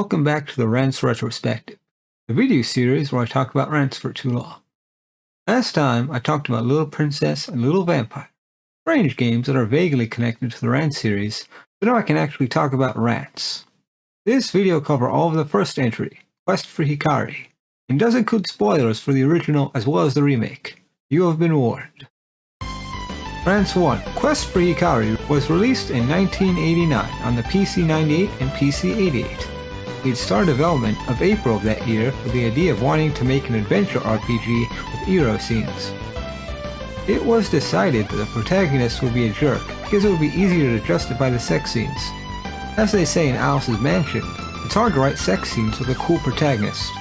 Welcome back to the Rance Retrospective, the video series where I talk about Rance for too long. Last time, I talked about Little Princess and Little Vampire, strange games that are vaguely connected to the Rance series, so now I can actually talk about Rance. This video will cover all of the first entry, Quest for Hikari, and does include spoilers for the original as well as the remake. You have been warned. Rance 1, Quest for Hikari was released in 1989 on the PC-98 and PC-88. It started development of April of that year with the idea of wanting to make an adventure RPG with hero scenes. It was decided that the protagonist would be a jerk because it would be easier to justify the sex scenes. As they say in Alice's Mansion, it's hard to write sex scenes with a cool protagonist.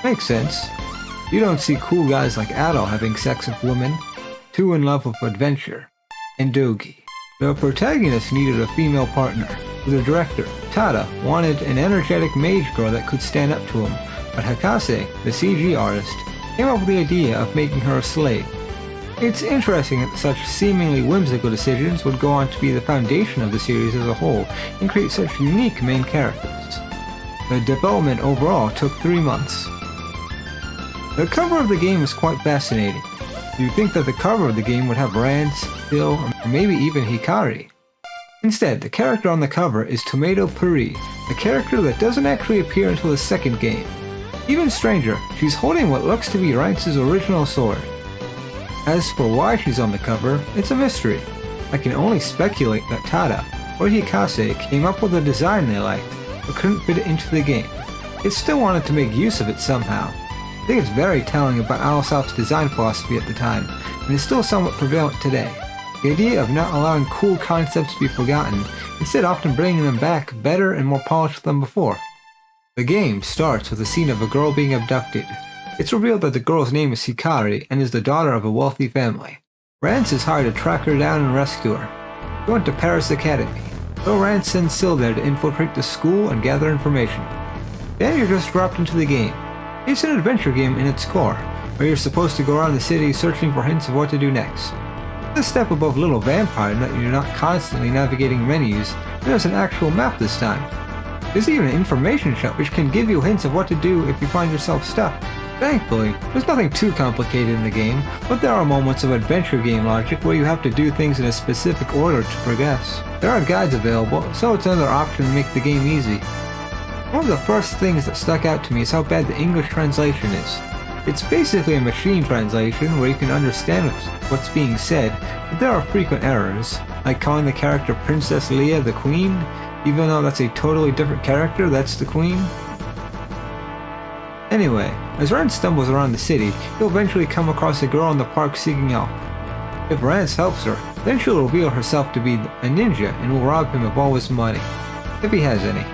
Makes sense. You don't see cool guys like Adol having sex with women, too in love with adventure, and Dogi. The protagonist needed a female partner. The director, Tada, wanted an energetic mage girl that could stand up to him, but Hakase, the CG artist, came up with the idea of making her a slave. It's interesting that such seemingly whimsical decisions would go on to be the foundation of the series as a whole and create such unique main characters. The development overall took 3 months. The cover of the game is quite fascinating. You'd think that the cover of the game would have Rance, Phil, or maybe even Hikari. Instead, the character on the cover is Tomato Puri, a character that doesn't actually appear until the second game. Even stranger, she's holding what looks to be Rance's original sword. As for why she's on the cover, it's a mystery. I can only speculate that Tada or Hikase came up with a design they liked, but couldn't fit it into the game. It still wanted to make use of it somehow. I think it's very telling about Allosoft's design philosophy at the time, and is still somewhat prevalent today. The idea of not allowing cool concepts to be forgotten, instead often bringing them back better and more polished than before. The game starts with a scene of a girl being abducted. It's revealed that the girl's name is Hikari and is the daughter of a wealthy family. Rance is hired to track her down and rescue her. They went to Paris Academy, so Rance sends Syl there to infiltrate the school and gather information. Then you're just dropped into the game. It's an adventure game in its core, where you're supposed to go around the city searching for hints of what to do next. It's a step above Little Vampire in that you're not constantly navigating menus, there's an actual map this time. There's even an information shop which can give you hints of what to do if you find yourself stuck. Thankfully, there's nothing too complicated in the game, but there are moments of adventure game logic where you have to do things in a specific order to progress. There are guides available, so it's another option to make the game easy. One of the first things that stuck out to me is how bad the English translation is. It's basically a machine translation where you can understand what's being said, but there are frequent errors, like calling the character Princess Leia the Queen, even though that's a totally different character that's the Queen. Anyway, as Rance stumbles around the city, he'll eventually come across a girl in the park seeking help. If Rance helps her, then she'll reveal herself to be a ninja and will rob him of all his money, if he has any.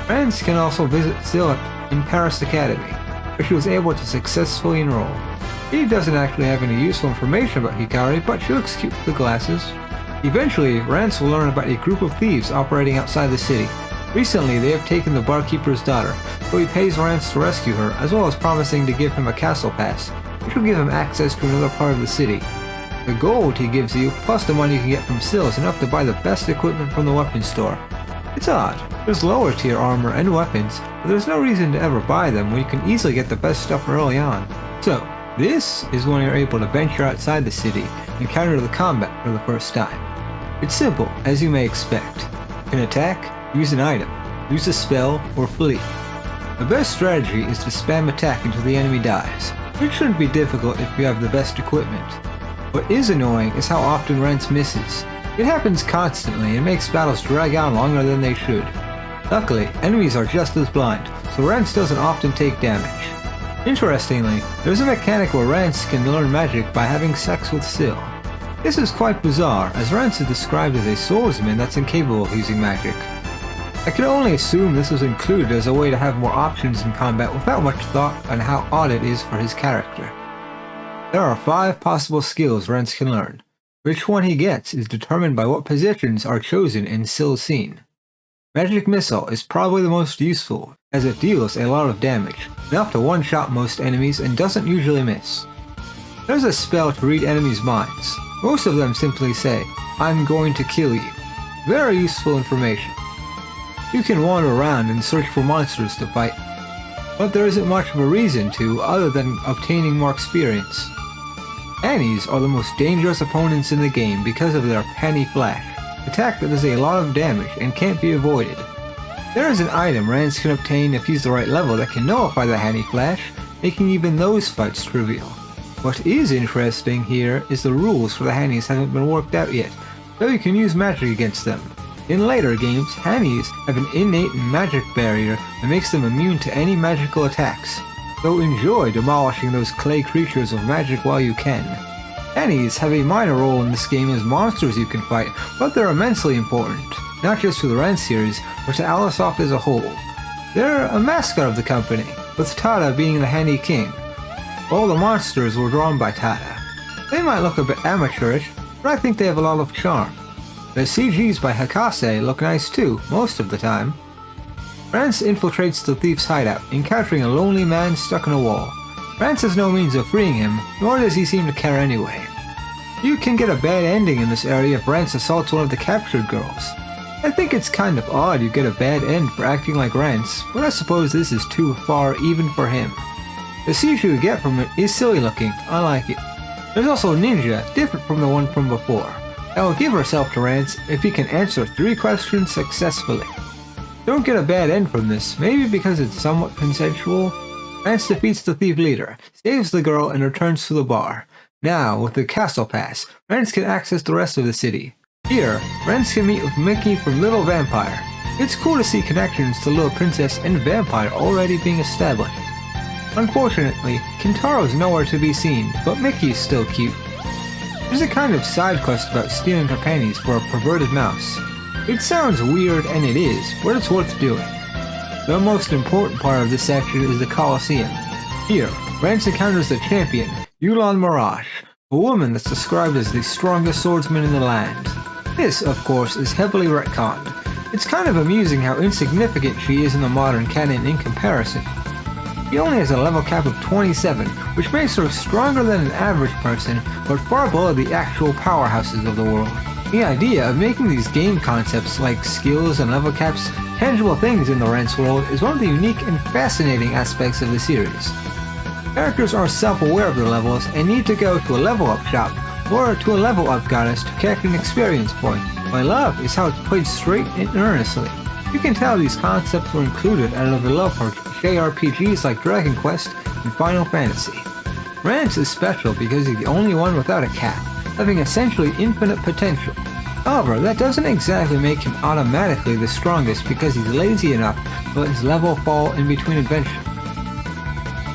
Rance can also visit Syl in Paris Academy, where she was able to successfully enroll. He doesn't actually have any useful information about Hikari, but she looks cute with the glasses. Eventually, Rance will learn about a group of thieves operating outside the city. Recently, they have taken the barkeeper's daughter, so he pays Rance to rescue her, as well as promising to give him a castle pass, which will give him access to another part of the city. The gold he gives you, plus the money you can get from Syl, is enough to buy the best equipment from the weapons store. It's odd. There's lower tier armor and weapons, but there's no reason to ever buy them when you can easily get the best stuff early on. So, this is when you're able to venture outside the city and encounter the combat for the first time. It's simple, as you may expect. You can attack, use an item, use a spell, or flee. The best strategy is to spam attack until the enemy dies, which shouldn't be difficult if you have the best equipment. What is annoying is how often Rance misses. It happens constantly and makes battles drag on longer than they should. Luckily, enemies are just as blind, so Rance doesn't often take damage. Interestingly, there's a mechanic where Rance can learn magic by having sex with Syl. This is quite bizarre, as Rance is described as a swordsman that's incapable of using magic. I can only assume this was included as a way to have more options in combat without much thought on how odd it is for his character. There are 5 possible skills Rance can learn. Which one he gets is determined by what positions are chosen in Syl's scene. Magic Missile is probably the most useful, as it deals a lot of damage, enough to one-shot most enemies and doesn't usually miss. There's a spell to read enemies' minds. Most of them simply say, "I'm going to kill you." Very useful information. You can wander around and search for monsters to fight, but there isn't much of a reason to other than obtaining more experience. Hannies are the most dangerous opponents in the game because of their penny flash, attack that does a lot of damage and can't be avoided. There is an item Rance can obtain if he's the right level that can nullify the Hanny flash, making even those fights trivial. What is interesting here is the rules for the Hannies haven't been worked out yet, though you can use magic against them. In later games, Hannies have an innate magic barrier that makes them immune to any magical attacks, so enjoy demolishing those clay creatures of magic while you can. Hannies have a minor role in this game as monsters you can fight, but they're immensely important, not just to the Rance series, but to Alisoft as a whole. They're a mascot of the company, with Tada being the Hanny King. All the monsters were drawn by Tada. They might look a bit amateurish, but I think they have a lot of charm. The CGs by Hikari look nice too, most of the time. Rance infiltrates the thief's hideout, encountering a lonely man stuck in a wall. Rance has no means of freeing him, nor does he seem to care anyway. You can get a bad ending in this area if Rance assaults one of the captured girls. I think it's kind of odd you get a bad end for acting like Rance, but I suppose this is too far even for him. The CG you get from it is silly looking, I like it. There's also a ninja, different from the one from before. I will give herself to Rance if he can answer 3 questions successfully. Don't get a bad end from this, maybe because it's somewhat consensual. Rance defeats the thief leader, saves the girl, and returns to the bar. Now, with the castle pass, Rance can access the rest of the city. Here, Rance can meet with Mickey from Little Vampire. It's cool to see connections to Little Princess and Vampire already being established. Unfortunately, Kintaro's nowhere to be seen, but Mickey's still cute. There's a kind of side quest about stealing her panties for a perverted mouse. It sounds weird, and it is, but it's worth doing. The most important part of this section is the Colosseum. Here, Rance encounters the champion, Yulon Mirage, a woman that's described as the strongest swordsman in the land. This, of course, is heavily retconned. It's kind of amusing how insignificant she is in the modern canon in comparison. She only has a level cap of 27, which makes her stronger than an average person, but far below the actual powerhouses of the world. The idea of making these game concepts like skills and level caps tangible things in the Rance world is one of the unique and fascinating aspects of the series. Characters are self-aware of their levels and need to go to a level up shop or to a level up goddess to collect an experience point. My love is how it's played straight and earnestly. You can tell these concepts were included out of the love for JRPGs like Dragon Quest and Final Fantasy. Rance is special because he's the only one without a cap, having essentially infinite potential. However, that doesn't exactly make him automatically the strongest because he's lazy enough to let his level fall in between adventures.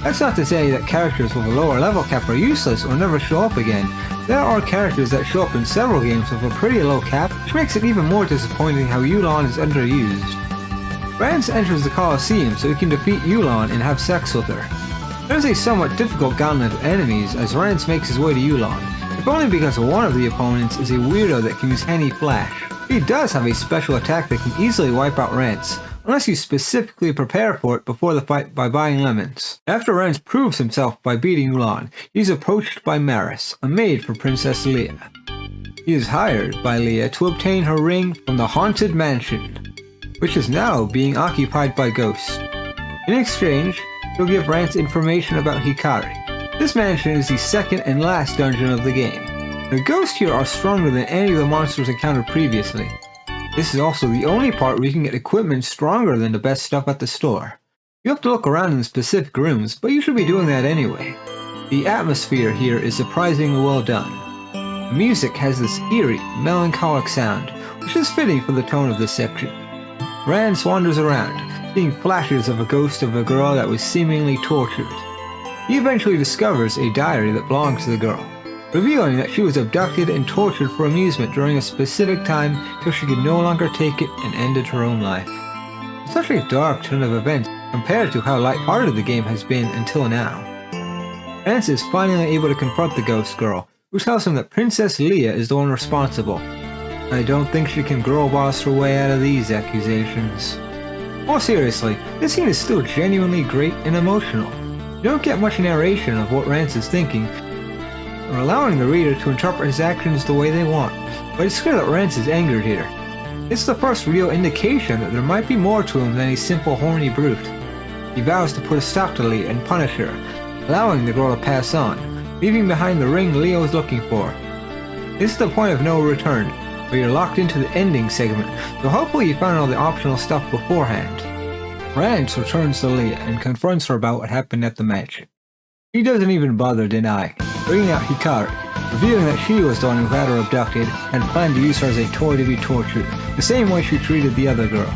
That's not to say that characters with a lower level cap are useless or never show up again. There are characters that show up in several games with a pretty low cap, which makes it even more disappointing how Yulon is underused. Rance enters the Colosseum so he can defeat Yulon and have sex with her. There's a somewhat difficult gauntlet of enemies as Rance makes his way to Yulon, if only because one of the opponents is a weirdo that can use Hanny Flash. He does have a special attack that can easily wipe out Rance, unless you specifically prepare for it before the fight by buying lemons. After Rance proves himself by beating Yulon, he's approached by Maris, a maid for Princess Leah. He is hired by Leah to obtain her ring from the Haunted Mansion, which is now being occupied by ghosts. In exchange, he'll give Rance information about Hikari. This mansion is the second and last dungeon of the game. The ghosts here are stronger than any of the monsters encountered previously. This is also the only part where you can get equipment stronger than the best stuff at the store. You have to look around in specific rooms, but you should be doing that anyway. The atmosphere here is surprisingly well done. The music has this eerie, melancholic sound, which is fitting for the tone of this section. Rance wanders around, seeing flashes of a ghost of a girl that was seemingly tortured. He eventually discovers a diary that belongs to the girl, revealing that she was abducted and tortured for amusement during a specific time till she could no longer take it and ended her own life. It's such a dark turn of events compared to how lighthearted the game has been until now. Rance is finally able to confront the ghost girl, who tells him that Princess Leah is the one responsible. I don't think she can girl boss her way out of these accusations. More seriously, this scene is still genuinely great and emotional. You don't get much narration of what Rance is thinking, or allowing the reader to interpret his actions the way they want, but it's clear that Rance is angered here. It's the first real indication that there might be more to him than a simple horny brute. He vows to put a stop to Leah and punish her, allowing the girl to pass on, leaving behind the ring Leo is looking for. This is the point of no return, where you're locked into the ending segment, so hopefully you found all the optional stuff beforehand. Rance returns to Leah and confronts her about what happened at the mansion. He doesn't even bother denying, bringing out Hikari, revealing that she was the one who had her abducted and planned to use her as a toy to be tortured, the same way she treated the other girl.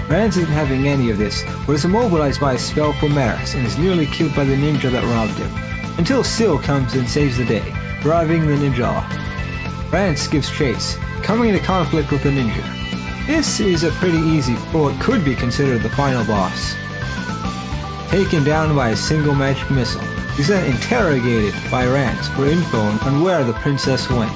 Rance isn't having any of this, but is immobilized by a spell from Maris and is nearly killed by the ninja that robbed him, until Syl comes and saves the day, driving the ninja off. Rance gives chase, coming into conflict with the ninja. This is a pretty easy, or it could be considered the final boss. Taken down by a single magic missile, he's then interrogated by Rance for info on where the princess went.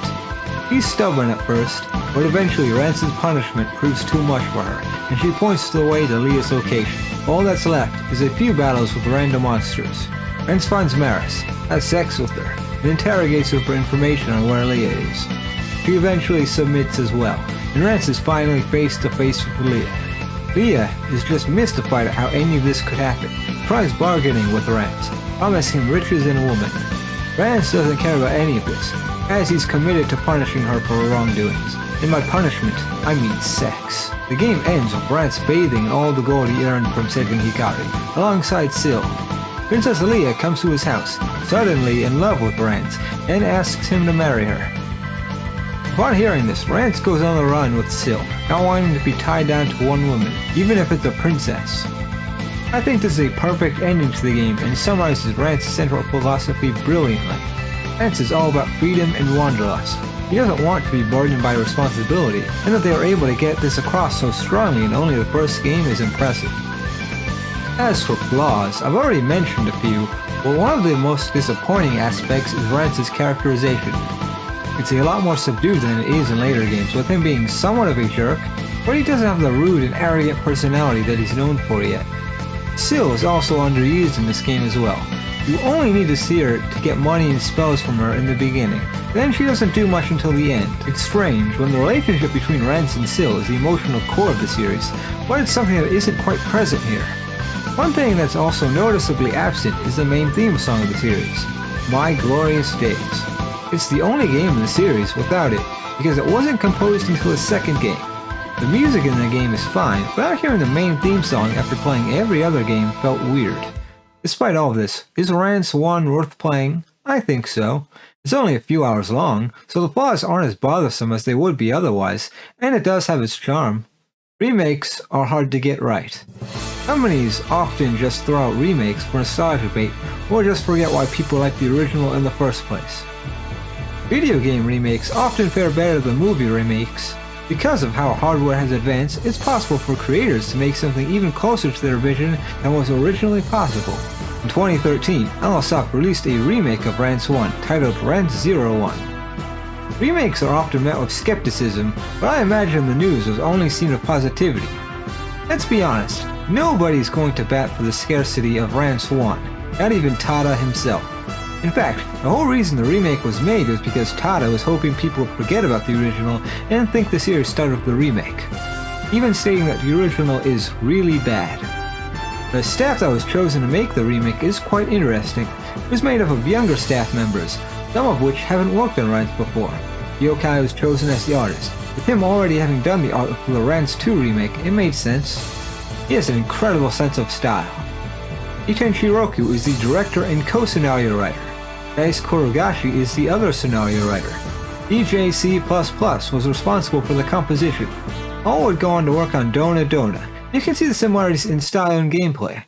He's stubborn at first, but eventually Rance's punishment proves too much for her, and she points the way to Leah's location. All that's left is a few battles with random monsters. Rance finds Maris, has sex with her, and interrogates her for information on where Leah is. She eventually submits as well, and Rance is finally face to face with Leah. Leah is just mystified at how any of this could happen, tries bargaining with Rance, promising him riches and a woman. Rance doesn't care about any of this, as he's committed to punishing her for her wrongdoings. And by punishment, I mean sex. The game ends with Rance bathing in all the gold he earned from saving Hikari, alongside Syl. Princess Leah comes to his house, suddenly in love with Rance, and asks him to marry her. Upon hearing this, Rance goes on the run with Syl, not wanting to be tied down to one woman, even if it's a princess. I think this is a perfect ending to the game and summarizes Rance's central philosophy brilliantly. Rance is all about freedom and wanderlust. He doesn't want to be burdened by responsibility, and that they are able to get this across so strongly in only the first game is impressive. As for flaws, I've already mentioned a few, but one of the most disappointing aspects is Rance's characterization. It's a lot more subdued than it is in later games, with him being somewhat of a jerk, but he doesn't have the rude and arrogant personality that he's known for yet. Syl is also underused in this game as well. You only need to see her to get money and spells from her in the beginning, then she doesn't do much until the end. It's strange when the relationship between Rance and Syl is the emotional core of the series, but it's something that isn't quite present here. One thing that's also noticeably absent is the main theme song of the series, My Glorious Days. It's the only game in the series without it, because it wasn't composed until the second game. The music in the game is fine, but not hearing the main theme song after playing every other game felt weird. Despite all of this, is Rance 1 worth playing? I think so. It's only a few hours long, so the flaws aren't as bothersome as they would be otherwise, and it does have its charm. Remakes are hard to get right. Companies often just throw out remakes for nostalgia bait, or just forget why people like the original in the first place. Video game remakes often fare better than movie remakes. Because of how hardware has advanced, it's possible for creators to make something even closer to their vision than was originally possible. In 2013, Alisoft released a remake of Rance 1 titled Rance 01. Remakes are often met with skepticism, but I imagine the news was only seen with positivity. Let's be honest, nobody's going to bat for the scarcity of Rance 1, not even Tada himself. In fact, the whole reason the remake was made was because Tada was hoping people would forget about the original and think the series started with the remake, even stating that the original is really bad. The staff that was chosen to make the remake is quite interesting. It was made up of younger staff members, some of which haven't worked on Rance before. Yokai was chosen as the artist. With him already having done the art for the Rance 2 remake, it made sense. He has an incredible sense of style. Iten Shiroku is the director and co-scenario writer. Dice Kurogashi is the other scenario writer. DJC++ was responsible for the composition. All would go on to work on Dona Dona. You can see the similarities in style and gameplay.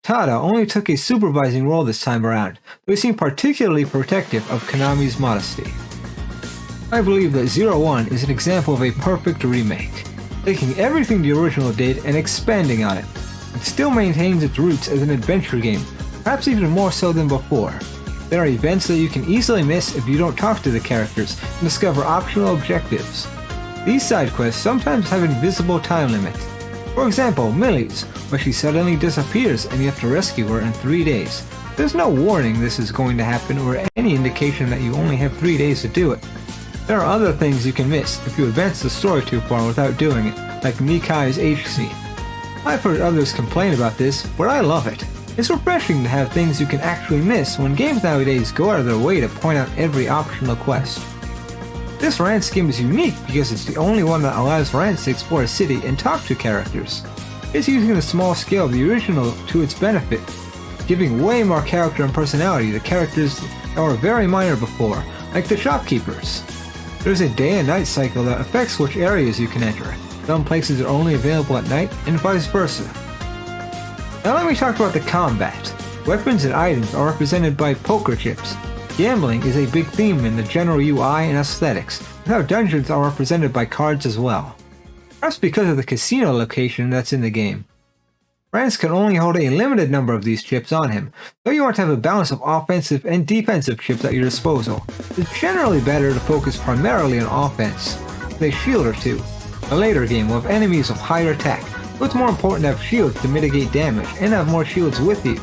Tada only took a supervising role this time around, though he seemed particularly protective of Konami's modesty. I believe that 01 is an example of a perfect remake, taking everything the original did and expanding on it. It still maintains its roots as an adventure game, perhaps even more so than before. There are events that you can easily miss if you don't talk to the characters and discover optional objectives. These side quests sometimes have invisible time limits. For example, Millie's, where she suddenly disappears and you have to rescue her in 3 days. There's no warning this is going to happen or any indication that you only have 3 days to do it. There are other things you can miss if you advance the story too far without doing it, like Nikai's H scene. I've heard others complain about this, but I love it. It's refreshing to have things you can actually miss when games nowadays go out of their way to point out every optional quest. This Rance game is unique because it's the only one that allows Rance to explore a city and talk to characters. It's using the small scale of the original to its benefit, giving way more character and personality to characters that were very minor before, like the shopkeepers. There's a day and night cycle that affects which areas you can enter. Some places are only available at night, and vice versa. Now let me talk about the combat. Weapons and items are represented by poker chips. Gambling is a big theme in the general UI and aesthetics, and how dungeons are represented by cards as well. That's because of the casino location that's in the game. Rance can only hold a limited number of these chips on him, so you want to have a balance of offensive and defensive chips at your disposal. It's generally better to focus primarily on offense, with a shield or two. A later game will have enemies of higher attack, so it's more important to have shields to mitigate damage and have more shields with you.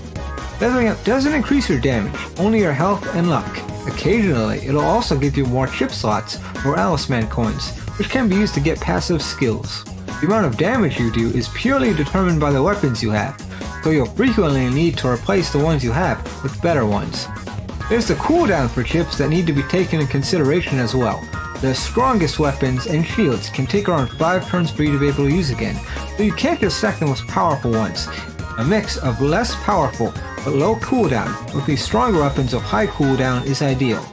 Leveling up doesn't increase your damage, only your health and luck. Occasionally, it'll also give you more chip slots or Aliceman coins, which can be used to get passive skills. The amount of damage you do is purely determined by the weapons you have, so you'll frequently need to replace the ones you have with better ones. There's the cooldown for chips that need to be taken in consideration as well. The strongest weapons and shields can take around 5 turns for you to be able to use again, so you can't just stack the most powerful ones. A mix of less powerful but low cooldown with the stronger weapons of high cooldown is ideal.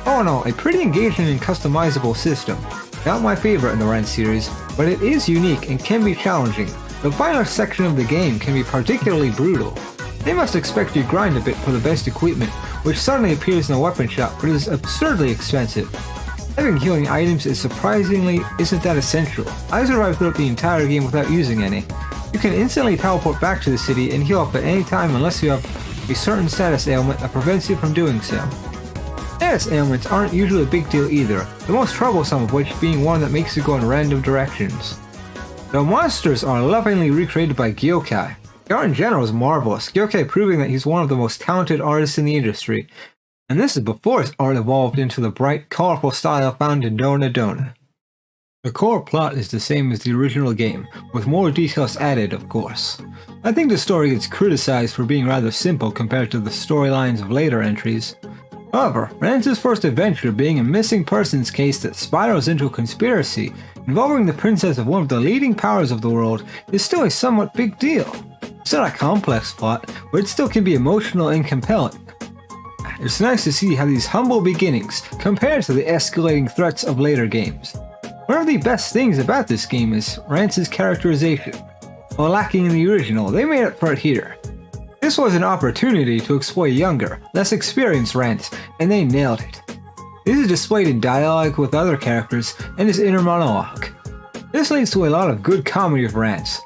All in all, a pretty engaging and customizable system. Not my favorite in the Rance series, but it is unique and can be challenging. The final section of the game can be particularly brutal. They must expect you to grind a bit for the best equipment, which suddenly appears in a weapon shop but is absurdly expensive. Having healing items surprisingly isn't that essential. I survived throughout the entire game without using any. You can instantly teleport back to the city and heal up at any time unless you have a certain status ailment that prevents you from doing so. Status ailments aren't usually a big deal either, the most troublesome of which being one that makes you go in random directions. The monsters are lovingly recreated by Gyokai. The art in general is marvelous, Gyokai proving that he's one of the most talented artists in the industry. And this is before his art evolved into the bright, colorful style found in Dona Dona. The core plot is the same as the original game, with more details added, of course. I think the story gets criticized for being rather simple compared to the storylines of later entries. However, Rance's first adventure being a missing persons case that spirals into a conspiracy involving the princess of one of the leading powers of the world is still a somewhat big deal. It's not a complex plot, but it still can be emotional and compelling. It's nice to see how these humble beginnings compare to the escalating threats of later games. One of the best things about this game is Rance's characterization. While lacking in the original, they made up for it here. This was an opportunity to explore younger, less experienced Rance, and they nailed it. This is displayed in dialogue with other characters and his inner monologue. This leads to a lot of good comedy of Rance.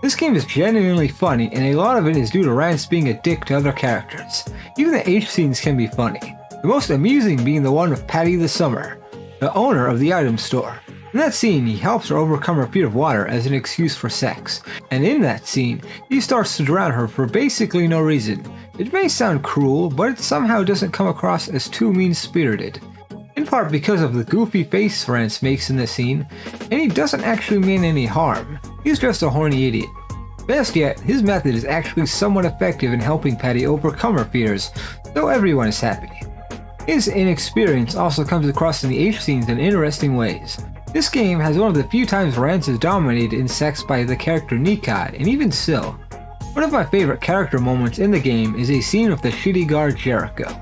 This game is genuinely funny, and a lot of it is due to Rance being a dick to other characters. Even the H scenes can be funny, the most amusing being the one with Patty the Summer, the owner of the item store. In that scene, he helps her overcome her fear of water as an excuse for sex, and in that scene, he starts to drown her for basically no reason. It may sound cruel, but it somehow doesn't come across as too mean-spirited. In part because of the goofy face Rance makes in the scene, and he doesn't actually mean any harm. He's just a horny idiot. Best yet, his method is actually somewhat effective in helping Patty overcome her fears, so everyone is happy. His inexperience also comes across in the H scenes in interesting ways. This game has one of the few times Rance is dominated in sex by the character Nikai, and even still. One of my favorite character moments in the game is a scene with the shitty guard Jericho.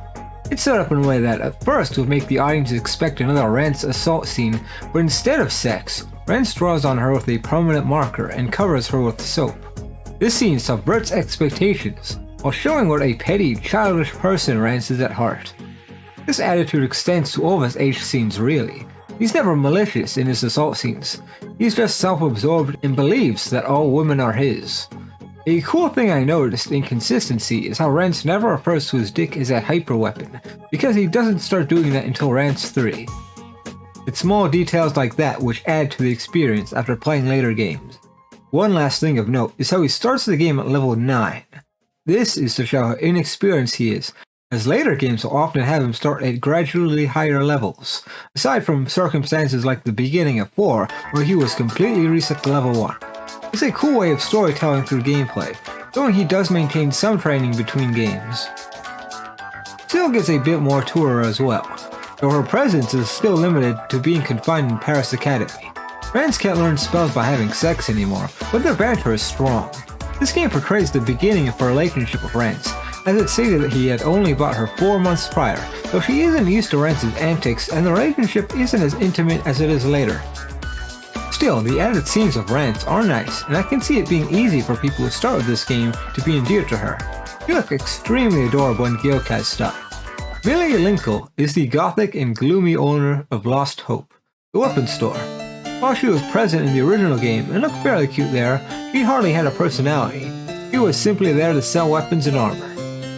It's set up in a way that at first would make the audience expect another Rance assault scene, but instead of sex, Rance draws on her with a permanent marker and covers her with soap. This scene subverts expectations, while showing what a petty, childish person Rance is at heart. This attitude extends to all of his H scenes really. He's never malicious in his assault scenes. He's just self-absorbed and believes that all women are his. A cool thing I noticed in consistency is how Rance never refers to his dick as a hyper weapon, because he doesn't start doing that until Rance 3. It's small details like that which add to the experience after playing later games. One last thing of note is how he starts the game at level 9. This is to show how inexperienced he is, as later games will often have him start at gradually higher levels, aside from circumstances like the beginning of 4, where he was completely reset to level 1. It's a cool way of storytelling through gameplay, though he does maintain some training between games. Still gets a bit more to her as well, though her presence is still limited to being confined in Paris Academy. Rance can't learn spells by having sex anymore, but their banter is strong. This game portrays the beginning of her relationship with Rance, as it stated that he had only bought her 4 months prior, though she isn't used to Rance's antics and the relationship isn't as intimate as it is later. Still, the added scenes of Rance are nice, and I can see it being easy for people who start with this game to be endeared to her. She looks extremely adorable in Gyokai style. Millie Linkle is the gothic and gloomy owner of Lost Hope, the weapons store. While she was present in the original game and looked fairly cute there, she hardly had a personality. She was simply there to sell weapons and armor.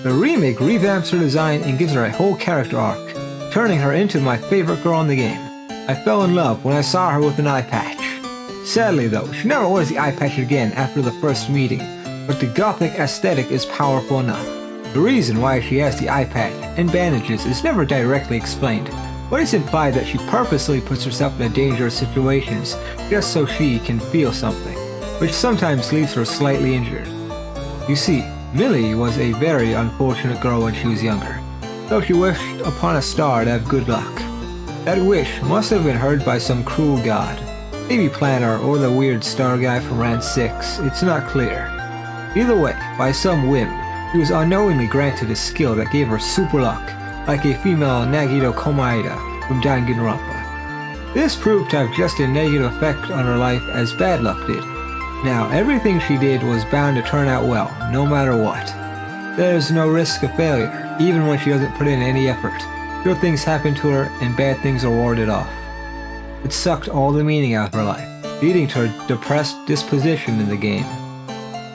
The remake revamps her design and gives her a whole character arc, turning her into my favorite girl in the game. I fell in love when I saw her with an eye patch. Sadly though, she never wears the eye patch again after the first meeting, but the gothic aesthetic is powerful enough. The reason why she has the eye patch and bandages is never directly explained, but it's implied that she purposely puts herself in dangerous situations just so she can feel something, which sometimes leaves her slightly injured. You see, Millie was a very unfortunate girl when she was younger, though she wished upon a star to have good luck. That wish must have been heard by some cruel god, maybe Planner or the weird star guy from Rance 6, it's not clear. Either way, by some whim, she was unknowingly granted a skill that gave her super luck, like a female Nagito Komaeda from Danganronpa. This proved to have just a negative effect on her life as bad luck did. Now, everything she did was bound to turn out well, no matter what. There's no risk of failure, even when she doesn't put in any effort. Good things happen to her, and bad things are warded off. It sucked all the meaning out of her life, leading to her depressed disposition in the game.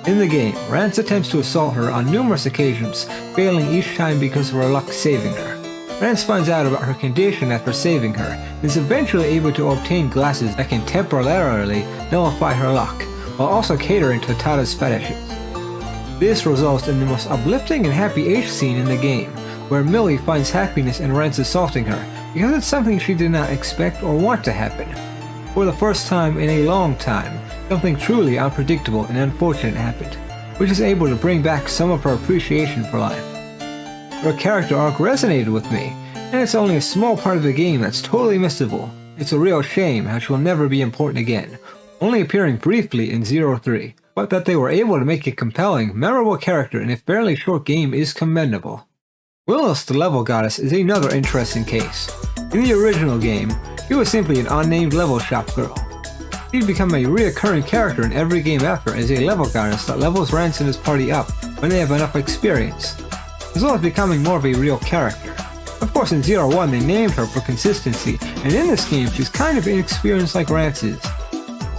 In the game, Rance attempts to assault her on numerous occasions, failing each time because of her luck saving her. Rance finds out about her condition after saving her, and is eventually able to obtain glasses that can temporarily nullify her luck, while also catering to Tada's fetishes. This results in the most uplifting and happy H scene in the game, where Millie finds happiness in Rance assaulting her, because it's something she did not expect or want to happen. For the first time in a long time, something truly unpredictable and unfortunate happened, which is able to bring back some of her appreciation for life. Her character arc resonated with me, and it's only a small part of the game that's totally missable. It's a real shame how she will never be important again, only appearing briefly in 03, but that they were able to make a compelling, memorable character in a fairly short game is commendable. Willis the Level Goddess is another interesting case. In the original game, she was simply an unnamed level shop girl. She'd become a reoccurring character in every game after as a level goddess that levels Rance and his party up when they have enough experience, as well as becoming more of a real character. Of course in 01 they named her for consistency, and in this game she's kind of inexperienced like Rance is.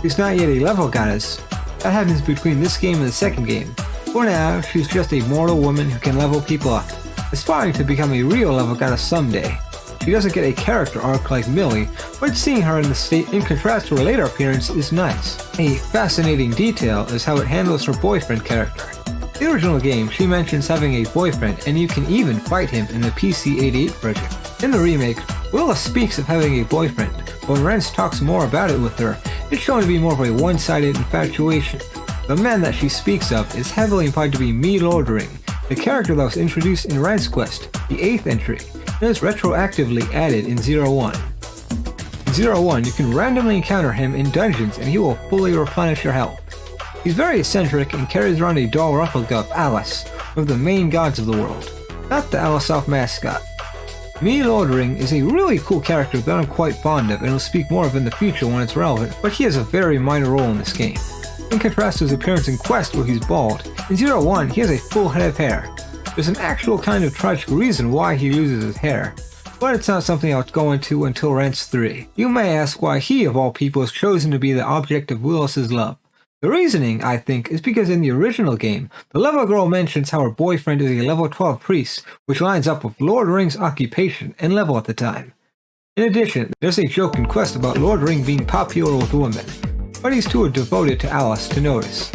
She's not yet a level goddess. That happens between this game and the second game. For now, she's just a mortal woman who can level people up, aspiring to become a real level goddess someday. She doesn't get a character arc like Millie, but seeing her in the state in contrast to her later appearance is nice. A fascinating detail is how it handles her boyfriend character. In the original game, she mentions having a boyfriend, and you can even fight him in the PC-88 version. In the remake, Willa speaks of having a boyfriend, but when Rance talks more about it with her, it's shown to be more of a one-sided infatuation. The man that she speaks of is heavily implied to be Me Lordring, the character that was introduced in Rance Quest, the 8th entry, and is retroactively added in 01. In 01, you can randomly encounter him in dungeons and he will fully replenish your health. He's very eccentric and carries around a doll replica of Alice, one of the main gods of the world, not the Alisoft mascot. Me Lordring is a really cool character that I'm quite fond of and will speak more of in the future when it's relevant, but he has a very minor role in this game. In contrast to his appearance in Quest where he's bald, in 01 he has a full head of hair. There's an actual kind of tragic reason why he loses his hair, but it's not something I'll go into until Rance 3. You may ask why he of all people is chosen to be the object of Willis's love. The reasoning, I think, is because in the original game, the level girl mentions how her boyfriend is a level 12 priest, which lines up with Lord Ring's occupation and level at the time. In addition, there's a joke in Quest about Lord Ring being popular with women, but he's too devoted to Alice to notice.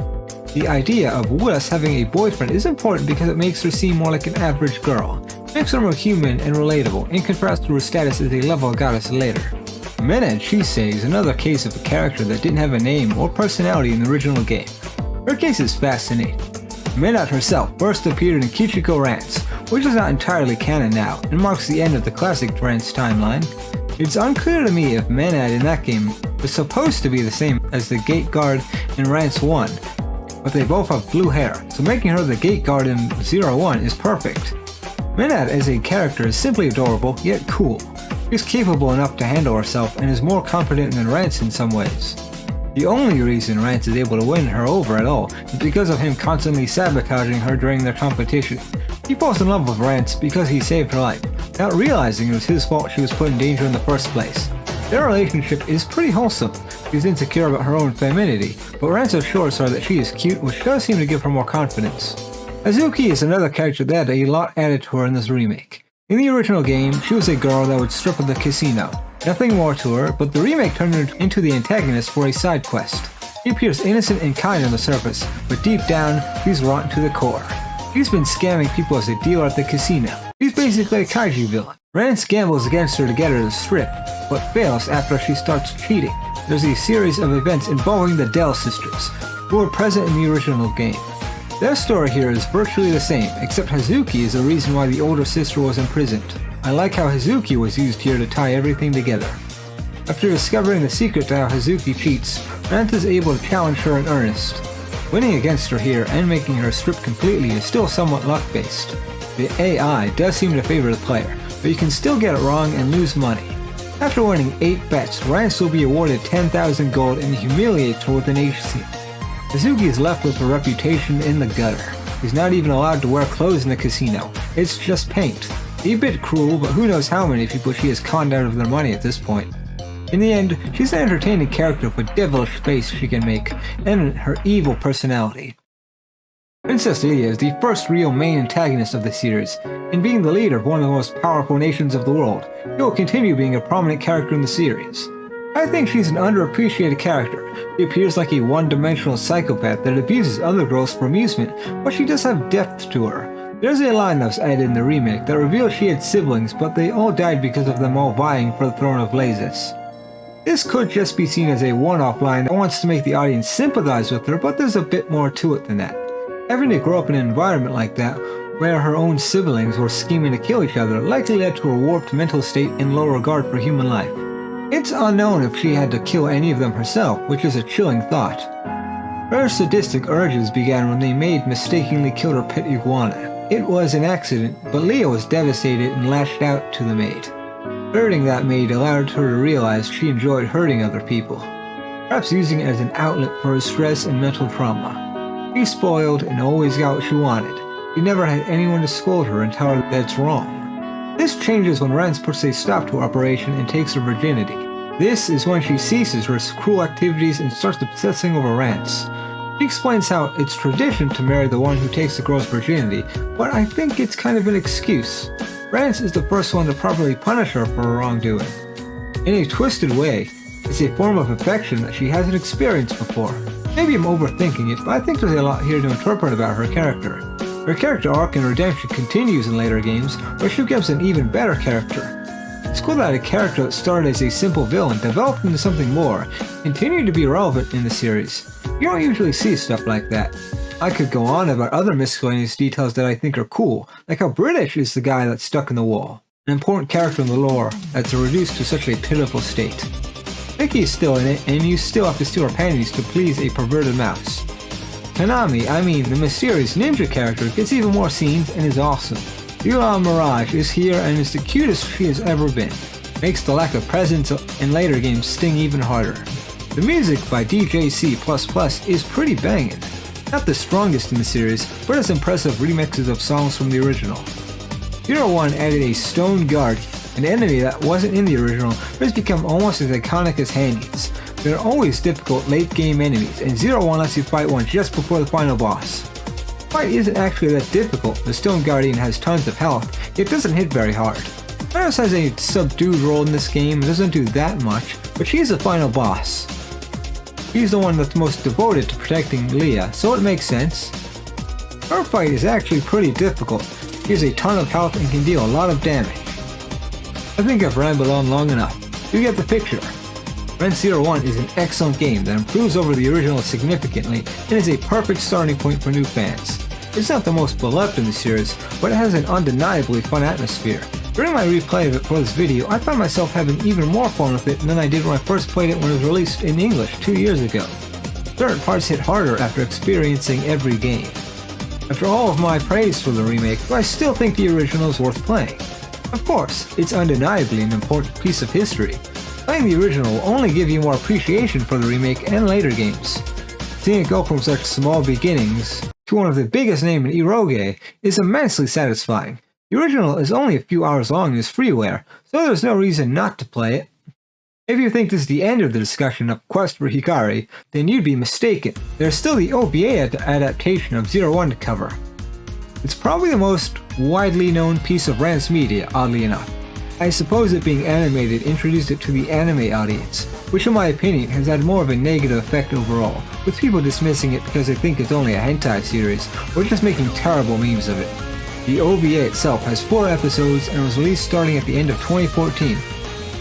The idea of Willis having a boyfriend is important because it makes her seem more like an average girl, makes her more human and relatable, in contrast to her status as a level goddess later. Menad Shisei is another case of a character that didn't have a name or personality in the original game. Her case is fascinating. Menad herself first appeared in Kichiko Rance, which is not entirely canon now, and marks the end of the classic Rance timeline. It's unclear to me if Menad in that game was supposed to be the same as the Gate Guard in Rance 1, but they both have blue hair, so making her the Gate Guard in 01 is perfect. Menad as a character is simply adorable, yet cool. She's capable enough to handle herself and is more confident than Rance in some ways. The only reason Rance is able to win her over at all is because of him constantly sabotaging her during their competition. He falls in love with Rance because he saved her life, not realizing it was his fault she was put in danger in the first place. Their relationship is pretty wholesome. She's insecure about her own femininity, but Rance assures her that she is cute, which does seem to give her more confidence. Hazuki is another character that had a lot added to her in this remake. In the original game, she was a girl that would strip at the casino. Nothing more to her, but the remake turned her into the antagonist for a side quest. She appears innocent and kind on the surface, but deep down, she's rotten to the core. She's been scamming people as a dealer at the casino. She's basically a kaiju villain. Rance gambles against her to get her to strip, but fails after she starts cheating. There's a series of events involving the Dell sisters, who were present in the original game. Their story here is virtually the same, except Hazuki is the reason why the older sister was imprisoned. I like how Hazuki was used here to tie everything together. After discovering the secret to how Hazuki cheats, Rance is able to challenge her in earnest. Winning against her here and making her strip completely is still somewhat luck-based. The AI does seem to favor the player, but you can still get it wrong and lose money. After winning 8 bets, Rance will be awarded 10,000 gold and humiliates her with an HC. Hazuki is left with a reputation in the gutter. He's not even allowed to wear clothes in the casino. It's just paint. A bit cruel, but who knows how many people she has conned out of their money at this point. In the end, she's an entertaining character with a devilish face she can make, and her evil personality. Princess Leia is the first real main antagonist of the series, and being the leader of one of the most powerful nations of the world, she will continue being a prominent character in the series. I think she's an underappreciated character. She appears like a one-dimensional psychopath that abuses other girls for amusement, but she does have depth to her. There's a line that was added in the remake that reveals she had siblings, but they all died because of them all vying for the throne of Blazes. This could just be seen as a one-off line that wants to make the audience sympathize with her, but there's a bit more to it than that. Having to grow up in an environment like that, where her own siblings were scheming to kill each other, likely led to a warped mental state and low regard for human life. It's unknown if she had to kill any of them herself, which is a chilling thought. Her sadistic urges began when they maid mistakenly killed her pet iguana. It was an accident, but Leia was devastated and lashed out to the maid. Hurting that maid allowed her to realize she enjoyed hurting other people, perhaps using it as an outlet for her stress and mental trauma. She spoiled and always got what she wanted. She never had anyone to scold her and tell her that's wrong. This changes when Rance puts a stop to her operation and takes her virginity. This is when she ceases her cruel activities and starts obsessing over Rance. She explains how it's tradition to marry the one who takes the girl's virginity, but I think it's kind of an excuse. Rance is the first one to properly punish her for her wrongdoing. In a twisted way, it's a form of affection that she hasn't experienced before. Maybe I'm overthinking it, but I think there's a lot here to interpret about her character. Her character arc and redemption continues in later games, where she becomes an even better character. It's cool that a character that started as a simple villain developed into something more, continuing to be relevant in the series. You don't usually see stuff like that. I could go on about other miscellaneous details that I think are cool, like how British is the guy that's stuck in the wall, an important character in the lore that's reduced to such a pitiful state. Mickey is still in it, and you still have to steal her panties to please a perverted mouse. Konami, the mysterious ninja character, gets even more scenes and is awesome. Yula Mirage is here and is the cutest she has ever been. Makes the lack of presence in later games sting even harder. The music by DJC++ is pretty banging. Not the strongest in the series, but has impressive remixes of songs from the original. 01 added a Stone Guard, an enemy that wasn't in the original but has become almost as iconic as Handies. They're always difficult late-game enemies, and 01 lets you fight one just before the final boss. The fight isn't actually that difficult. The Stone Guardian has tons of health, yet doesn't hit very hard. Iris has a subdued role in this game and doesn't do that much, but she's the final boss. She's the one that's most devoted to protecting Leia, so it makes sense. Her fight is actually pretty difficult. He has a ton of health and can deal a lot of damage. I think I've rambled on long enough. You get the picture. Rance 01 is an excellent game that improves over the original significantly and is a perfect starting point for new fans. It's not the most beloved in the series, but it has an undeniably fun atmosphere. During my replay of it for this video, I found myself having even more fun with it than I did when I first played it when it was released in English 2 years ago. Certain parts hit harder after experiencing every game. After all of my praise for the remake, I still think the original is worth playing. Of course, it's undeniably an important piece of history. Playing the original will only give you more appreciation for the remake and later games. Seeing it go from such small beginnings to one of the biggest names in eroge is immensely satisfying. The original is only a few hours long and is freeware, so there's no reason not to play it. If you think this is the end of the discussion of Quest for Hikari, then you'd be mistaken. There's still the OVA adaptation of 01 to cover. It's probably the most widely known piece of Rance media, oddly enough. I suppose it being animated introduced it to the anime audience, which in my opinion has had more of a negative effect overall, with people dismissing it because they think it's only a hentai series, or just making terrible memes of it. The OVA itself has 4 episodes and was released starting at the end of 2014,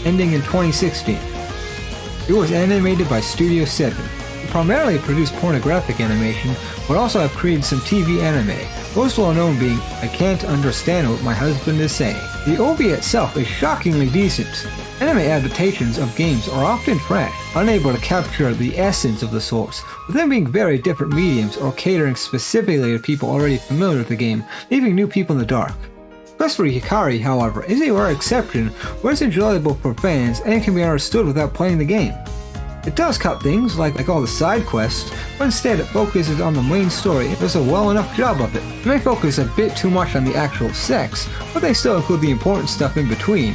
ending in 2016. It was animated by Studio 7, who primarily produced pornographic animation, but also have created some TV anime, most well known being I Can't Understand What My Husband Is Saying. The OVA itself is shockingly decent. Anime adaptations of games are often trash, unable to capture the essence of the source, with them being very different mediums or catering specifically to people already familiar with the game, leaving new people in the dark. Quest for Hikari, however, is a rare exception where it's enjoyable for fans and can be understood without playing the game. It does cut things like all the side quests, but instead it focuses on the main story and does a well enough job of it. It may focus a bit too much on the actual sex, but they still include the important stuff in between.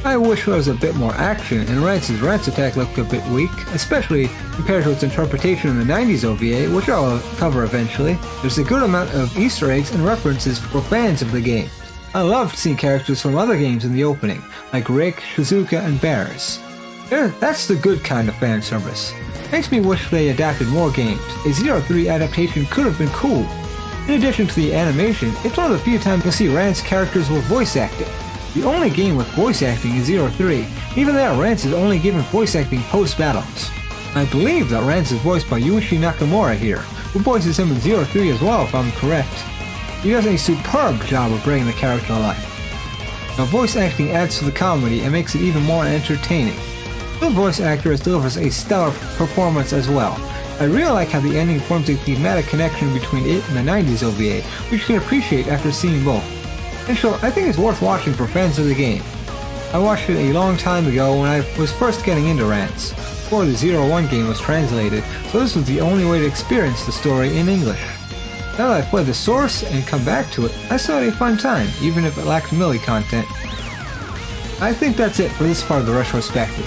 I wish there was a bit more action, and Rance's Rance attack looked a bit weak, especially compared to its interpretation in the 90s OVA, which I'll cover eventually. There's a good amount of Easter eggs and references for fans of the game. I loved seeing characters from other games in the opening, like Rick, Shizuka, and Bears. That's the good kind of fan service. Makes me wish they adapted more games. A 03 adaptation could have been cool. In addition to the animation, it's one of the few times you'll see Rance characters with voice acting. The only game with voice acting is 03. Even there, Rance is only given voice acting post-battles. I believe that Rance is voiced by Yuichi Nakamura here, who voices him in 03 as well if I'm correct. He does a superb job of bringing the character alive. Now voice acting adds to the comedy and makes it even more entertaining. The voice actor delivers a stellar performance as well. I really like how the ending forms a thematic connection between it and the 90s OVA, which you can appreciate after seeing both. In short, I think it's worth watching for fans of the game. I watched it a long time ago when I was first getting into Rance, before the 01 game was translated, so this was the only way to experience the story in English. Now that I've played the source and come back to it, I still had a fun time, even if it lacked melee content. I think that's it for this part of the retrospective.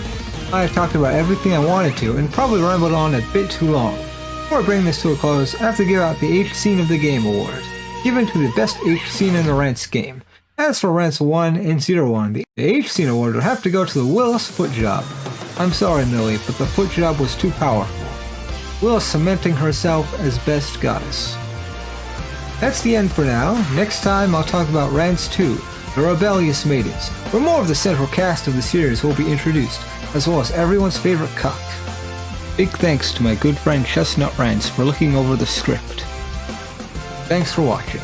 I have talked about everything I wanted to, and probably rambled on a bit too long. Before I bring this to a close, I have to give out the H Scene of the Game Award, given to the best H Scene in the Rance game. As for Rance 1 and 01, the H Scene Award would have to go to the Willis foot job. I'm sorry Millie, but the foot job was too powerful. Willis cementing herself as best goddess. That's the end for now. Next time I'll talk about Rance 2, The Rebellious Maidens, where more of the central cast of the series will be introduced, as well as everyone's favorite cuck. Big thanks to my good friend Chestnut Rance for looking over the script. Thanks for watching.